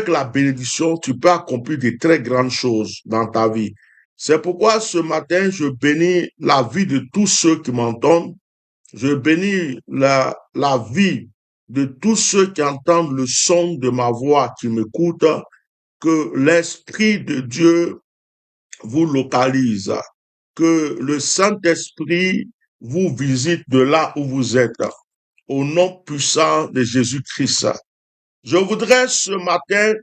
avec la bénédiction, tu peux accomplir de très grandes choses dans ta vie. C'est pourquoi ce matin, je bénis la vie de tous ceux qui m'entendent. Je bénis la vie de tous ceux qui entendent le son de ma voix, qui m'écoutent, que l'Esprit de Dieu vous localise, que le Saint-Esprit vous visite de là où vous êtes, au nom puissant de Jésus-Christ. Je voudrais ce matin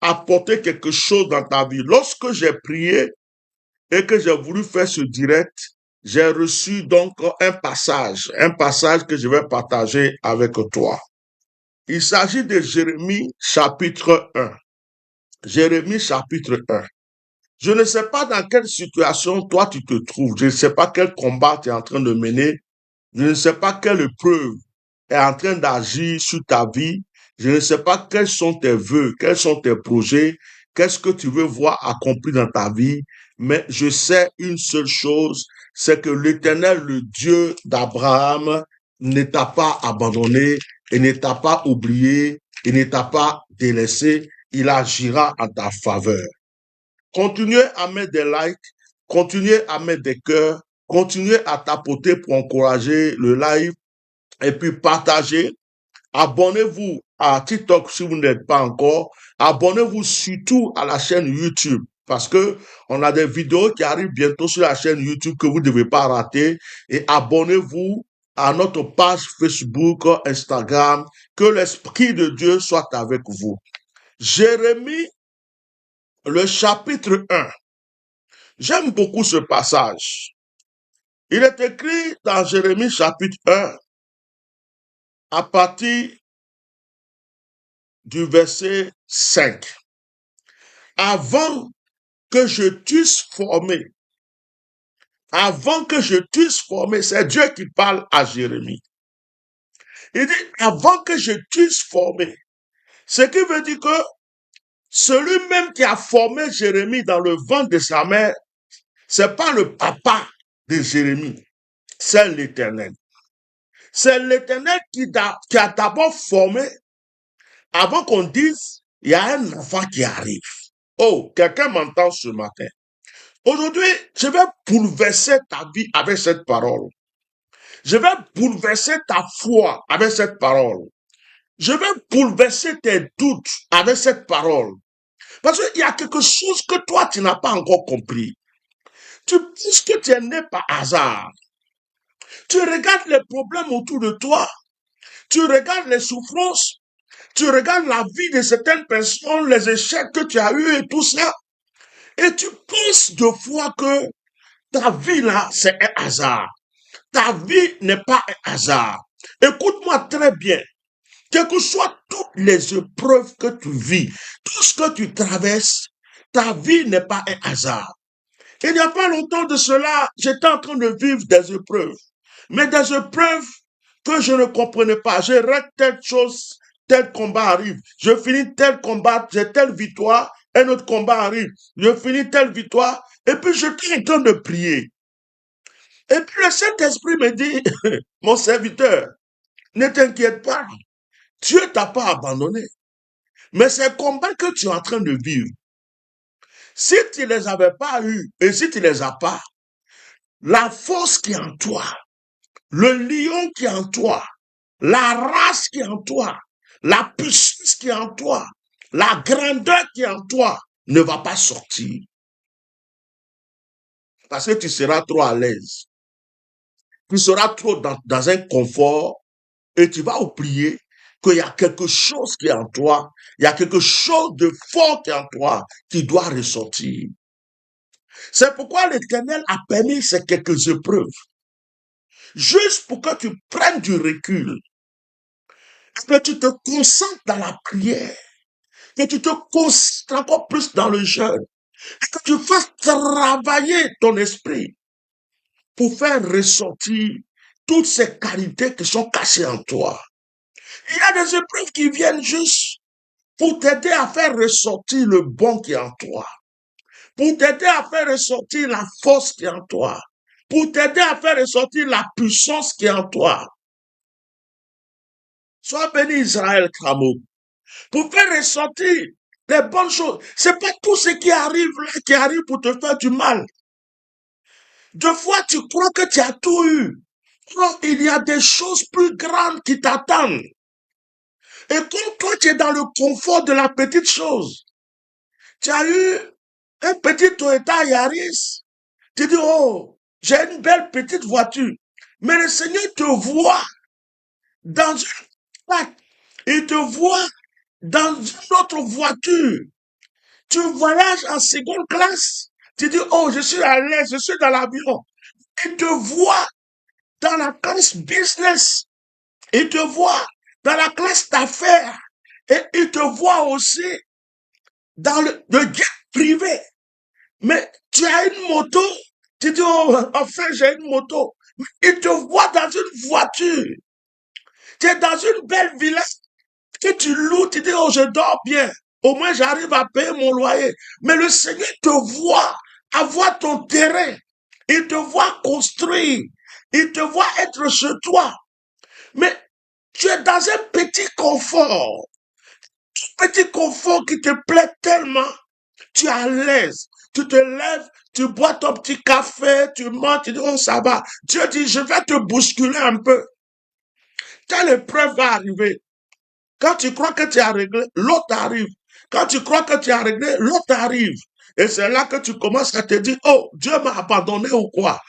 apporter quelque chose dans ta vie. Lorsque j'ai prié et que j'ai voulu faire ce direct, j'ai reçu donc un passage que je vais partager avec toi. Il s'agit de Jérémie chapitre 1. Jérémie chapitre 1. Je ne sais pas dans quelle situation toi tu te trouves. Je ne sais pas quel combat tu es en train de mener. Je ne sais pas quelle épreuve est en train d'agir sur ta vie. Je ne sais pas quels sont tes vœux, quels sont tes projets, qu'est-ce que tu veux voir accompli dans ta vie. Mais je sais une seule chose, c'est que l'Éternel, le Dieu d'Abraham, ne t'a pas abandonné et ne t'a pas oublié et ne t'a pas délaissé. Il agira en ta faveur. Continuez à mettre des likes, continuez à mettre des cœurs, continuez à tapoter pour encourager le live et puis partagez. Abonnez-vous à TikTok si vous n'êtes pas encore. Abonnez-vous surtout à la chaîne YouTube parce que on a des vidéos qui arrivent bientôt sur la chaîne YouTube que vous ne devez pas rater. Et abonnez-vous à notre page Facebook, Instagram. Que l'Esprit de Dieu soit avec vous. Jérémie, le chapitre 1. J'aime beaucoup ce passage. Il est écrit dans Jérémie chapitre 1 à partir du verset 5. Avant que je t'eusse formé, c'est Dieu qui parle à Jérémie. Il dit, avant que je t'eusse formé, ce qui veut dire que celui-même qui a formé Jérémie dans le ventre de sa mère, c'est pas le papa de Jérémie, c'est l'Éternel. C'est l'Éternel qui a d'abord formé avant qu'on dise, il y a un enfant qui arrive. Oh, quelqu'un m'entend ce matin. Aujourd'hui, je vais bouleverser ta vie avec cette parole. Je vais bouleverser ta foi avec cette parole. Je vais bouleverser tes doutes avec cette parole. Parce qu'il y a quelque chose que toi, tu n'as pas encore compris. Tu penses que tu es né par hasard. Tu regardes les problèmes autour de toi. Tu regardes les souffrances. Tu regardes la vie de certaines personnes, les échecs que tu as eus et tout ça. Et tu penses de fois que ta vie là, c'est un hasard. Ta vie n'est pas un hasard. Écoute-moi très bien. Quelles que soient toutes les épreuves que tu vis, tout ce que tu traverses, ta vie n'est pas un hasard. Il n'y a pas longtemps de cela, j'étais en train de vivre des épreuves. Mais des épreuves que je ne comprenais pas. Je rate telle chose, tel combat arrive. Je finis tel combat, j'ai telle victoire, un autre combat arrive. Je finis telle victoire, et puis j'étais en train de prier. Et puis le Saint-Esprit me dit, mon serviteur, ne t'inquiète pas, Dieu t'a pas abandonné. Mais ces combats que tu es en train de vivre, si tu les avais pas eus, et si tu les as pas, la force qui est en toi, le lion qui est en toi, la race qui est en toi, la puissance qui est en toi, la grandeur qui est en toi, ne va pas sortir. Parce que tu seras trop à l'aise. Tu seras trop dans un confort et tu vas oublier qu'il y a quelque chose qui est en toi, il y a quelque chose de fort qui est en toi qui doit ressortir. C'est pourquoi l'Éternel a permis ces quelques épreuves. Juste pour que tu prennes du recul, que tu te concentres dans la prière, que tu te concentres encore plus dans le jeûne, et que tu fasses travailler ton esprit pour faire ressortir toutes ces qualités qui sont cachées en toi. Il y a des épreuves qui viennent juste pour t'aider à faire ressortir le bon qui est en toi, pour t'aider à faire ressortir la force qui est en toi, pour t'aider à faire ressortir la puissance qui est en toi. Sois béni Israël Kramo, pour faire ressortir les bonnes choses. C'est pas tout ce qui arrive là qui arrive pour te faire du mal. Deux fois, tu crois que tu as tout eu. Non, il y a des choses plus grandes qui t'attendent. Et comme toi, tu es dans le confort de la petite chose, tu as eu un petit Toyota Yaris, tu dis, oh, j'ai une belle petite voiture. Mais le Seigneur te voit dans une plaque. Il te voit dans une autre voiture. Tu voyages en seconde classe. Tu dis, oh, je suis à l'aise, je suis dans l'avion. Il te voit dans la classe business. Il te voit dans la classe d'affaires. Et il te voit aussi dans le jet privé. Mais tu as une moto. Tu dis, oh, enfin, j'ai une moto. Il te voit dans une voiture. Tu es dans une belle villa que tu loues. Tu dis, oh, je dors bien. Au moins, j'arrive à payer mon loyer. Mais le Seigneur te voit avoir ton terrain. Il te voit construire. Il te voit être chez toi. Mais tu es dans un petit confort. Petit confort qui te plaît tellement. Tu es à l'aise. Tu te lèves, tu bois ton petit café, tu manges, tu dis, oh, ça va. Dieu dit, je vais te bousculer un peu. Telle épreuve va arriver. Quand tu crois que tu as réglé, l'autre arrive. Quand tu crois que tu as réglé, l'autre arrive. Et c'est là que tu commences à te dire, oh, Dieu m'a abandonné ou quoi?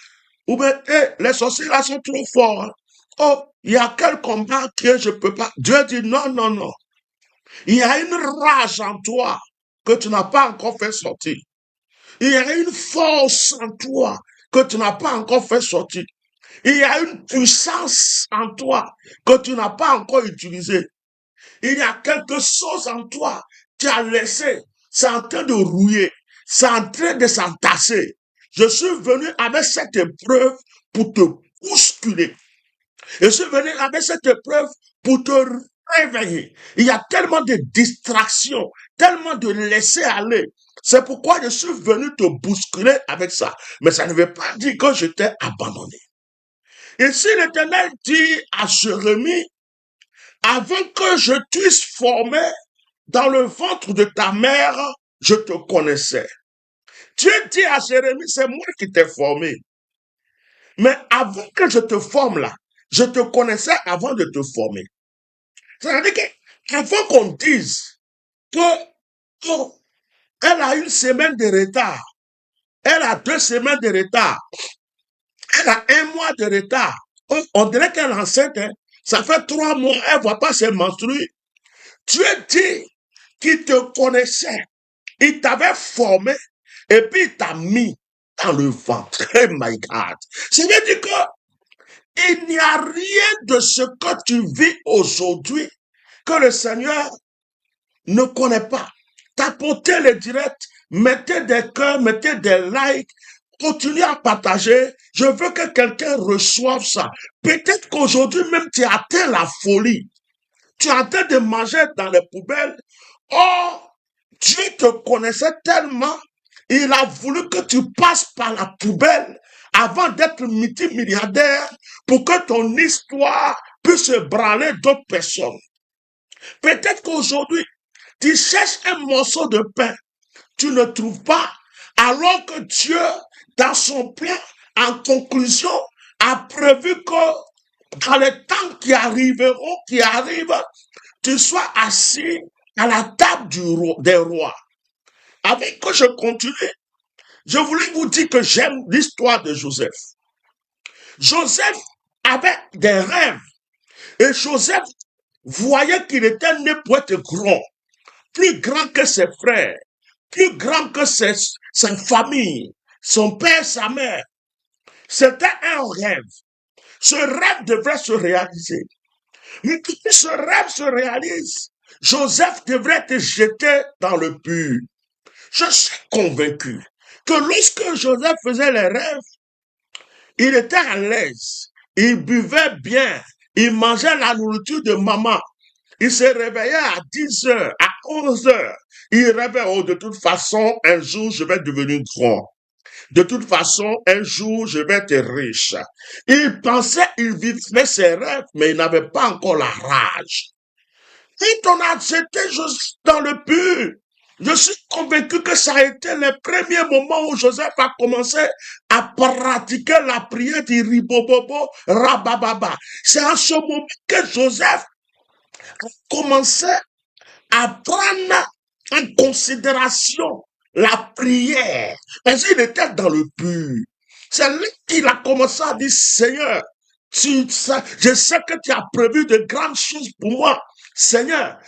Ou bien, les sorciers là sont trop forts. Hein. Oh, il y a quel combat que je peux pas. Dieu dit, non, non, non. Il y a une rage en toi que tu n'as pas encore fait sortir. Il y a une force en toi que tu n'as pas encore fait sortir. Il y a une puissance en toi que tu n'as pas encore utilisée. Il y a quelque chose en toi que tu as laissé. C'est en train de rouiller. C'est en train de s'entasser. Je suis venu avec cette épreuve pour te bousculer. Je suis venu avec cette épreuve pour te réveiller. Il y a tellement de distractions, tellement de laisser aller. C'est pourquoi je suis venu te bousculer avec ça. Mais ça ne veut pas dire que je t'ai abandonné. Et si l'Éternel dit à Jérémie, avant que je t'eusse formé dans le ventre de ta mère, je te connaissais. Dieu dit à Jérémie, c'est moi qui t'ai formé. Mais avant que je te forme là, je te connaissais avant de te former. C'est-à-dire qu'avant qu'on dise que oh, elle a une semaine de retard, elle a 2 semaines de retard, elle a 1 mois de retard, on dirait qu'elle est enceinte, hein. Ça fait 3 mois, elle ne va pas se menstruer. Dieu dit qu'il te connaissait, il t'avait formé, et puis il t'a mis dans le ventre. Oh my God. C'est-à-dire qu'il n'y a rien de ce que tu vis aujourd'hui que le Seigneur ne connaît pas. Tapotez les directs, mettez des cœurs, mettez des likes, continuez à partager. Je veux que quelqu'un reçoive ça. Peut-être qu'aujourd'hui même tu as atteint la folie. Tu es en train de manger dans les poubelles. Oh, Dieu te connaissait tellement, il a voulu que tu passes par la poubelle avant d'être multimilliardaire pour que ton histoire puisse branler d'autres personnes. Peut-être qu'aujourd'hui, tu cherches un morceau de pain, tu ne trouves pas, alors que Dieu, dans son plan, en conclusion, a prévu que dans les temps qui arriveront, qui arrivent, tu sois assis à la table des rois. Avec que je continue, je voulais vous dire que j'aime l'histoire de Joseph. Joseph avait des rêves et Joseph voyait qu'il était né pour être grand, plus grand que ses frères, plus grand que sa famille, son père, sa mère. C'était un rêve. Ce rêve devrait se réaliser. Mais pour que ce rêve se réalise, Joseph devrait être jeté dans le puits. Je suis convaincu que lorsque Joseph faisait les rêves, il était à l'aise, il buvait bien, il mangeait la nourriture de maman. Il se réveillait à 10 heures, à 11 heures. Il rêvait, oh, de toute façon, un jour, je vais devenir grand. De toute façon, un jour, je vais être riche. Il pensait, il vivait ses rêves, mais il n'avait pas encore la rage. Et on a jeté juste dans le puits. Je suis convaincu que ça a été le premier moment où Joseph a commencé à pratiquer la prière du ribobobo rabababa. C'est à ce moment que Joseph a commencé à prendre en considération la prière. Parce qu'il était dans le pur. C'est là qu'il a commencé à dire, Seigneur, je sais que tu as prévu de grandes choses pour moi. Seigneur,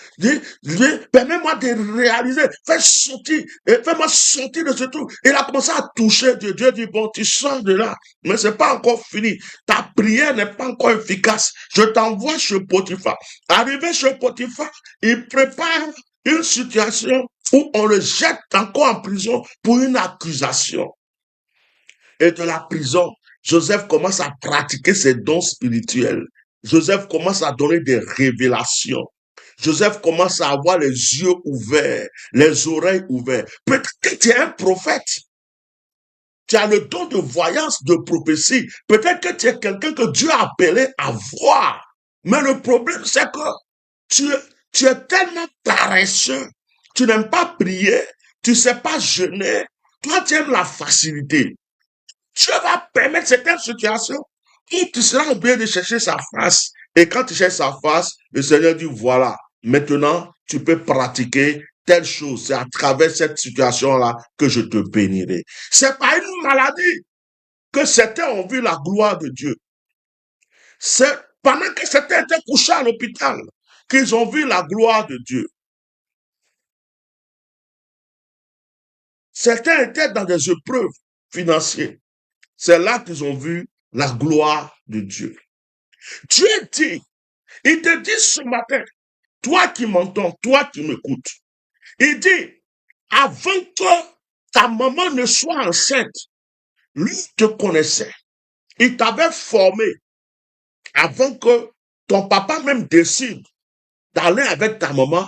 permets-moi de réaliser, fais-moi sortir de ce truc. Il a commencé à toucher Dieu. Dieu dit, bon, tu sors de là, mais c'est pas encore fini. Ta prière n'est pas encore efficace. Je t'envoie chez Potiphar. Arrivé chez Potiphar, il prépare une situation où on le jette encore en prison pour une accusation. Et de la prison, Joseph commence à pratiquer ses dons spirituels. Joseph commence à donner des révélations. Joseph commence à avoir les yeux ouverts, les oreilles ouvertes. Peut-être que tu es un prophète. Tu as le don de voyance, de prophétie. Peut-être que tu es quelqu'un que Dieu a appelé à voir. Mais le problème, c'est que tu es tellement paresseux. Tu n'aimes pas prier. Tu ne sais pas jeûner. Toi, tu aimes la facilité. Dieu va permettre certaines situations où tu seras obligé de chercher sa face. Et quand tu cherches sa face, le Seigneur dit, voilà, maintenant, tu peux pratiquer telle chose. C'est à travers cette situation-là que je te bénirai. C'est pas une maladie que certains ont vu la gloire de Dieu. C'est pendant que certains étaient couchés à l'hôpital qu'ils ont vu la gloire de Dieu. Certains étaient dans des épreuves financières. C'est là qu'ils ont vu la gloire de Dieu. Dieu dit, il te dit ce matin, toi qui m'entends, toi qui m'écoutes, il dit, avant que ta maman ne soit enceinte, lui te connaissait. Il t'avait formé avant que ton papa même décide d'aller avec ta maman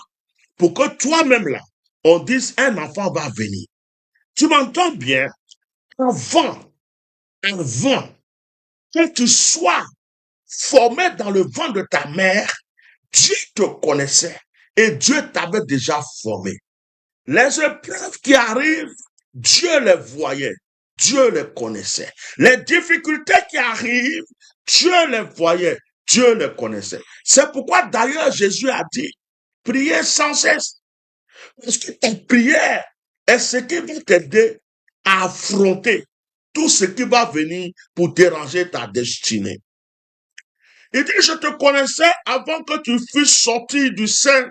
pour que toi-même là, on dise un enfant va venir. Tu m'entends bien? Avant que tu sois formé dans le ventre de ta mère, Dieu te connaissait et Dieu t'avait déjà formé. Les épreuves qui arrivent, Dieu les voyait, Dieu les connaissait. Les difficultés qui arrivent, Dieu les voyait, Dieu les connaissait. C'est pourquoi d'ailleurs Jésus a dit, priez sans cesse. Parce que ta prière est ce qui va t'aider à affronter tout ce qui va venir pour déranger ta destinée. Il dit, je te connaissais avant que tu fusses sorti du sein.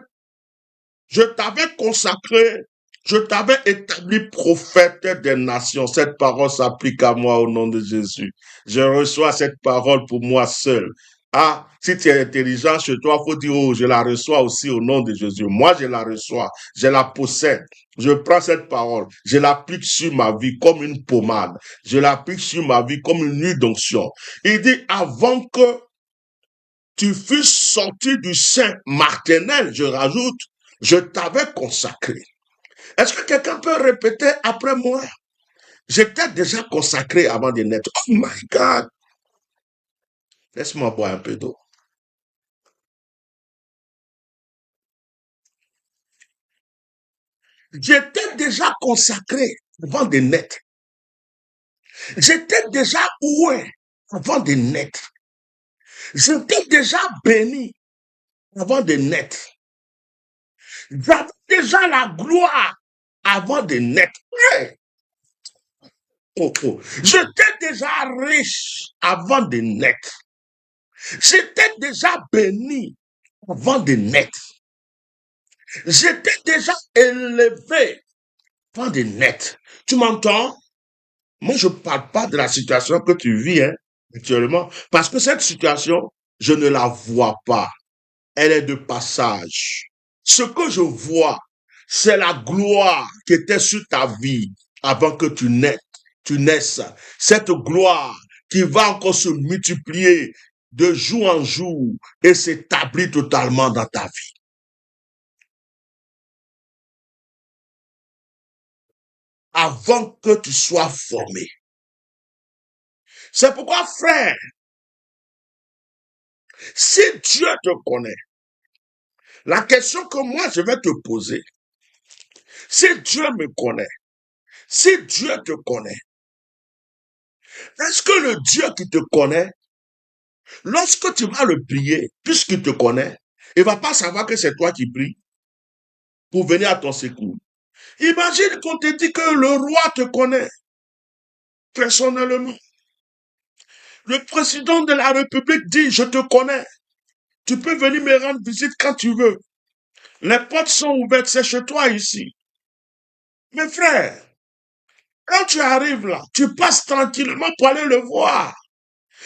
Je t'avais consacré, je t'avais établi prophète des nations. Cette parole s'applique à moi au nom de Jésus. Je reçois cette parole pour moi seul. Ah, si tu es intelligent chez toi, faut dire, oh, je la reçois aussi au nom de Jésus. Moi, je la reçois, je la possède. Je prends cette parole, je l'applique sur ma vie comme une pommade. Je l'applique sur ma vie comme une huile d'onction. Il dit, avant que tu fus sorti du sein maternel, je rajoute, je t'avais consacré. Est-ce que quelqu'un peut répéter après moi? J'étais déjà consacré avant de naître. Oh my God! Laisse-moi boire un peu d'eau. J'étais déjà consacré avant de naître. J'étais déjà oué avant de naître. J'étais déjà béni avant de naître. J'avais déjà la gloire avant de naître. Hey! Oh, oh. J'étais déjà riche avant de naître. J'étais déjà béni avant de naître. J'étais déjà élevé avant de naître. Tu m'entends? Moi, je ne parle pas de la situation que tu vis actuellement, parce que cette situation, je ne la vois pas. Elle est de passage. Ce que je vois, c'est la gloire qui était sur ta vie avant que tu naisses. Cette gloire qui va encore se multiplier de jour en jour et s'établir totalement dans ta vie. Avant que tu sois formé. C'est pourquoi, frère, si Dieu te connaît, la question que moi je vais te poser, Si Dieu me connaît, si Dieu te connaît, est-ce que le Dieu qui te connaît, lorsque tu vas le prier, puisqu'il te connaît, il ne va pas savoir que c'est toi qui pries pour venir à ton secours? Imagine qu'on te dit que le roi te connaît personnellement. Le président de la République dit, je te connais. Tu peux venir me rendre visite quand tu veux. Les portes sont ouvertes, c'est chez toi ici. Mes frères, quand tu arrives là, tu passes tranquillement pour aller le voir.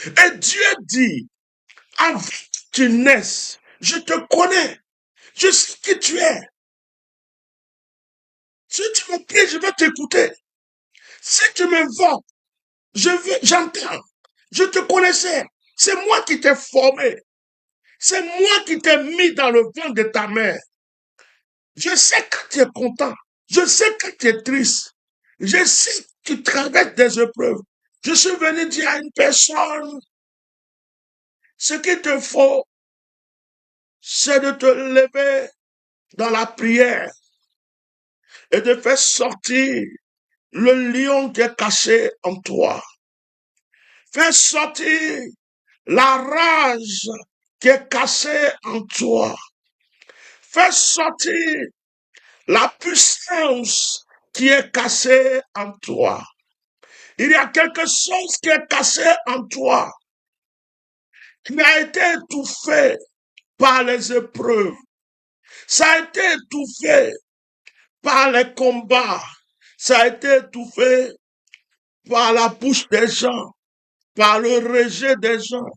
Et Dieu dit, avant que tu naisses, je te connais. Je sais qui tu es. Si tu me pries, je vais t'écouter. Si tu m'invoques, j'entends. Je te connaissais. C'est moi qui t'ai formé. C'est moi qui t'ai mis dans le ventre de ta mère. Je sais quand tu es content. Je sais quand tu es triste. Je sais que tu traverses des épreuves. Je suis venu dire à une personne, ce qu'il te faut, c'est de te lever dans la prière et de faire sortir le lion qui est caché en toi. Fais sortir la rage qui est cachée en toi. Fais sortir la puissance qui est cachée en toi. Il y a quelque chose qui est caché en toi, qui a été étouffé par les épreuves. Ça a été étouffé par les combats. Ça a été étouffé par la bouche des gens, par le rejet des gens,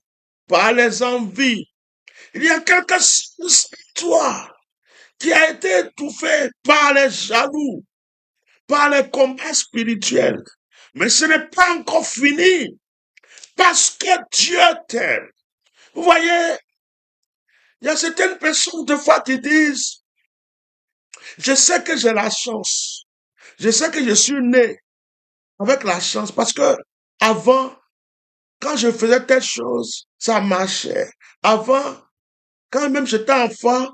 par les envies. Il y a quelque chose en toi qui a été étouffé par les jaloux, par les combats spirituels. Mais ce n'est pas encore fini parce que Dieu t'aime. Vous voyez, il y a certaines personnes de fois qui disent, je sais que j'ai la chance. Je sais que je suis né avec la chance parce que avant, quand je faisais telle chose, ça marchait. Avant, quand même j'étais enfant,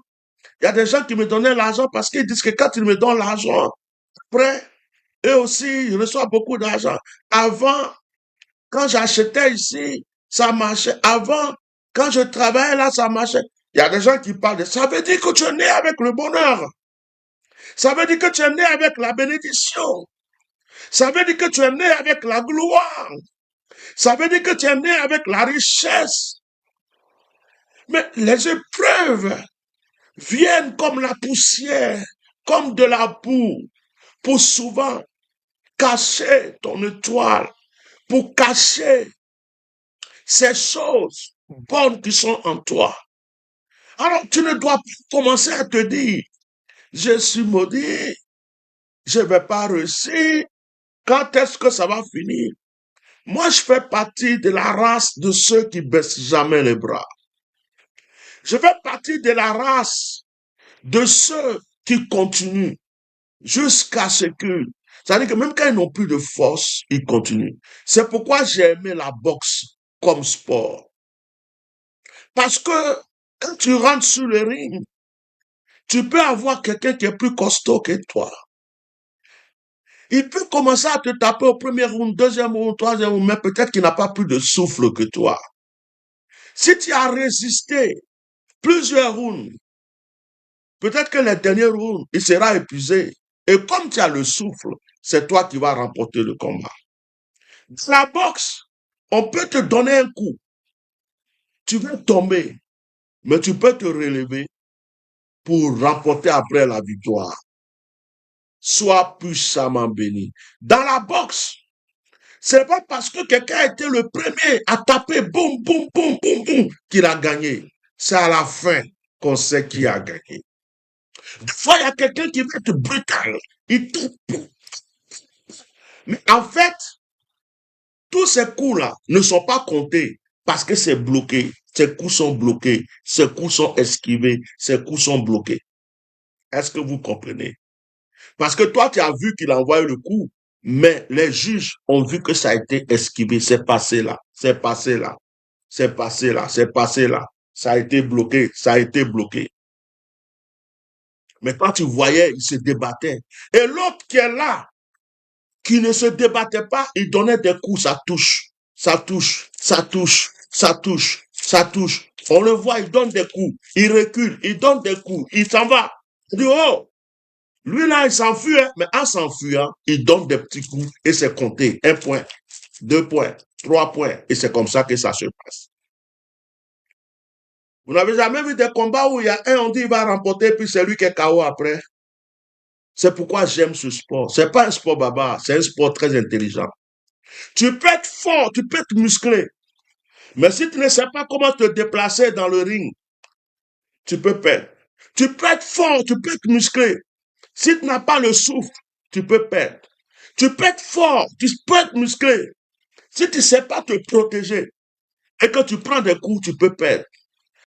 il y a des gens qui me donnaient l'argent parce qu'ils disent que quand ils me donnent l'argent, après, eux aussi, ils reçoivent beaucoup d'argent. Avant, quand j'achetais ici, ça marchait. Avant, quand je travaillais là, ça marchait. Il y a des gens qui parlent de ça. Ça veut dire que tu es né avec le bonheur. Ça veut dire que tu es né avec la bénédiction. Ça veut dire que tu es né avec la gloire. Ça veut dire que tu es né avec la richesse. Mais les épreuves viennent comme la poussière, comme de la boue, pour souvent cacher ton étoile, pour cacher ces choses bonnes qui sont en toi. Alors tu ne dois pas commencer à te dire, je suis maudit, je ne vais pas réussir, quand est-ce que ça va finir? Moi, je fais partie de la race de ceux qui baissent jamais les bras. Je fais partie de la race de ceux qui continuent jusqu'à ce que, c'est-à-dire que même quand ils n'ont plus de force, ils continuent. C'est pourquoi j'ai aimé la boxe comme sport. Parce que quand tu rentres sur le ring, tu peux avoir quelqu'un qui est plus costaud que toi. Il peut commencer à te taper au premier round, deuxième round, troisième round, mais peut-être qu'il n'a pas plus de souffle que toi. Si tu as résisté plusieurs rounds, peut-être que les derniers rounds, il sera épuisé. Et comme tu as le souffle, c'est toi qui vas remporter le combat. Dans la boxe, on peut te donner un coup. Tu vas tomber, mais tu peux te relever pour remporter après la victoire. Sois puissamment béni. Dans la boxe, c'est pas parce que quelqu'un a été le premier à taper boum, boum, boum, boum, boum qu'il a gagné. C'est à la fin qu'on sait qui a gagné. Des fois, il y a quelqu'un qui va être brutal. Il tape. Mais en fait, tous ces coups-là ne sont pas comptés parce que c'est bloqué. Ces coups sont bloqués. Ces coups sont esquivés. Ces coups sont bloqués. Est-ce que vous comprenez? Parce que toi, tu as vu qu'il a envoyé le coup, mais les juges ont vu que ça a été esquivé. C'est passé là. C'est passé là. C'est passé là. C'est passé là. Ça a été bloqué. Ça a été bloqué. Mais quand tu voyais, il se débattait. Et l'autre qui est là, qui ne se débattait pas, il donnait des coups, ça touche, ça touche, ça touche, ça touche, ça touche. On le voit, il donne des coups, il recule, il donne des coups, il s'en va. Il dit, oh, lui là, il s'enfuit, hein, mais en s'enfuyant, il donne des petits coups et c'est compté. 1 point, 2 points, 3 points. Et c'est comme ça que ça se passe. Vous n'avez jamais vu des combats où il y a un, on dit il va remporter, puis c'est lui qui est KO après. C'est pourquoi j'aime ce sport. C'est pas un sport baba, c'est un sport très intelligent. Tu peux être fort, tu peux être musclé, mais si tu ne sais pas comment te déplacer dans le ring, tu peux perdre. Tu peux être fort, tu peux être musclé. Si tu n'as pas le souffle, tu peux perdre. Tu peux être fort, tu peux être musclé. Si tu ne sais pas te protéger et que tu prends des coups, tu peux perdre.